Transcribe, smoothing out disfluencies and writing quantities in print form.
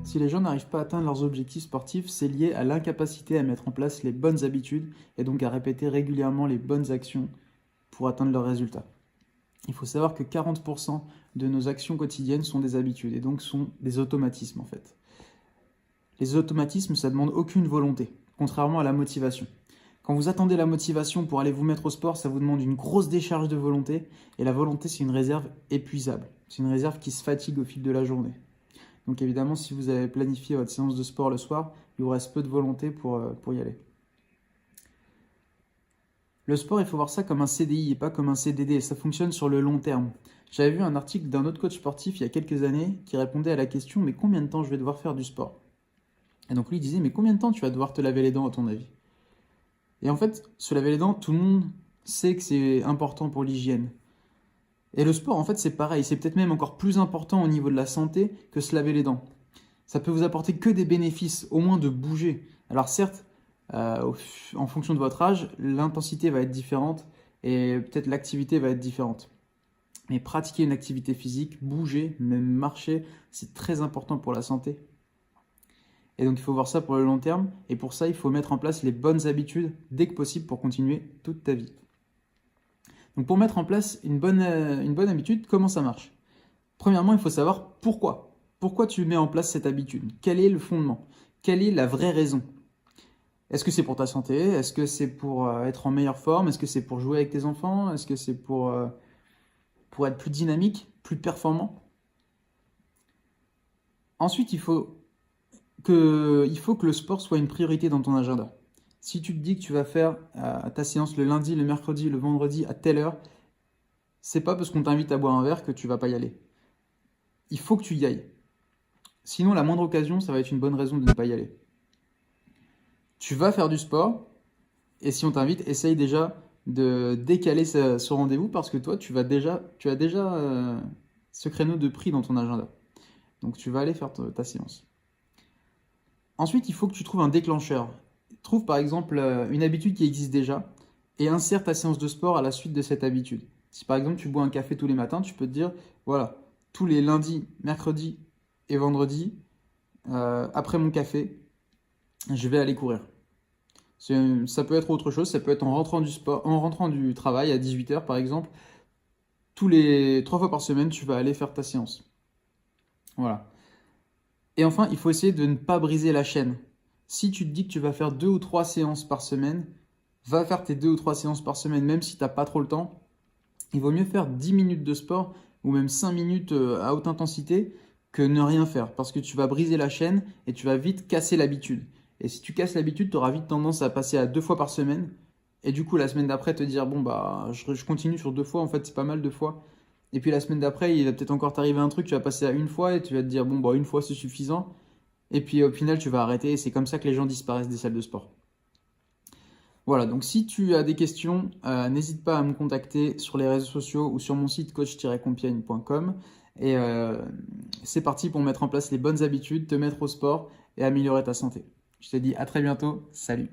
Si les gens n'arrivent pas à atteindre leurs objectifs sportifs, c'est lié à l'incapacité à mettre en place les bonnes habitudes et donc à répéter régulièrement les bonnes actions pour atteindre leurs résultats. Il faut savoir que 40% de nos actions quotidiennes sont des habitudes et donc sont des automatismes en fait. Les automatismes, ça ne demande aucune volonté, contrairement à la motivation. Quand vous attendez la motivation pour aller vous mettre au sport, ça vous demande une grosse décharge de volonté. Et la volonté, c'est une réserve épuisable. C'est une réserve qui se fatigue au fil de la journée. Donc évidemment, si vous avez planifié votre séance de sport le soir, il vous reste peu de volonté pour y aller. Le sport, il faut voir ça comme un CDI et pas comme un CDD. Ça fonctionne sur le long terme. J'avais vu un article d'un autre coach sportif il y a quelques années qui répondait à la question « Mais combien de temps je vais devoir faire du sport ?» Et donc lui il disait « Mais combien de temps tu vas devoir te laver les dents à ton avis ?» Et en fait, se laver les dents, tout le monde sait que c'est important pour l'hygiène. Et le sport, en fait, c'est pareil. C'est peut-être même encore plus important au niveau de la santé que se laver les dents. Ça peut vous apporter que des bénéfices, au moins de bouger. Alors certes, en fonction de votre âge, l'intensité va être différente et peut-être l'activité va être différente. Mais pratiquer une activité physique, bouger, même marcher, c'est très important pour la santé. Et donc il faut voir ça pour le long terme, et pour ça il faut mettre en place les bonnes habitudes dès que possible pour continuer toute ta vie. Donc pour mettre en place une bonne habitude, comment ça marche? Premièrement, il faut savoir pourquoi. Pourquoi tu mets en place cette habitude? Quel est le fondement? Quelle est la vraie raison? Est-ce que c'est pour ta santé? Est-ce que c'est pour être en meilleure forme? Est-ce que c'est pour jouer avec tes enfants? Est-ce que c'est pour être plus dynamique, plus performant? Ensuite, il faut que le sport soit une priorité dans ton agenda. Si tu te dis que tu vas faire ta séance le lundi, le mercredi, le vendredi à telle heure, c'est pas parce qu'on t'invite à boire un verre que tu vas pas y aller. Il faut que tu y ailles. Sinon, la moindre occasion, ça va être une bonne raison de ne pas y aller. Tu vas faire du sport, et si on t'invite, essaye déjà de décaler ce rendez-vous parce que toi, tu as déjà ce créneau de prix dans ton agenda. Donc tu vas aller faire ta séance. Ensuite, il faut que tu trouves un déclencheur. Trouve par exemple une habitude qui existe déjà et insère ta séance de sport à la suite de cette habitude. Si par exemple tu bois un café tous les matins, tu peux te dire, voilà, tous les lundis, mercredis et vendredis, après mon café, je vais aller courir. Ça peut être autre chose, ça peut être en rentrant du travail à 18h par exemple. 3 fois par semaine, tu vas aller faire ta séance. Voilà. Et enfin, il faut essayer de ne pas briser la chaîne. Si tu te dis que tu vas faire 2 ou 3 séances par semaine, va faire tes 2 ou 3 séances par semaine, même si tu n'as pas trop le temps. Il vaut mieux faire 10 minutes de sport ou même 5 minutes à haute intensité que ne rien faire parce que tu vas briser la chaîne et tu vas vite casser l'habitude. Et si tu casses l'habitude, tu auras vite tendance à passer à 2 fois par semaine et du coup la semaine d'après te dire bon bah je continue sur 2 fois, en fait c'est pas mal 2 fois. Et puis la semaine d'après, il va peut-être encore t'arriver un truc, tu vas passer à 1 fois et tu vas te dire bon bah 1 fois c'est suffisant. Et puis au final tu vas arrêter et c'est comme ça que les gens disparaissent des salles de sport. Voilà, donc si tu as des questions, n'hésite pas à me contacter sur les réseaux sociaux ou sur mon site coach-compiègne.com. Et c'est parti pour mettre en place les bonnes habitudes, te mettre au sport et améliorer ta santé. Je te dis à très bientôt, salut!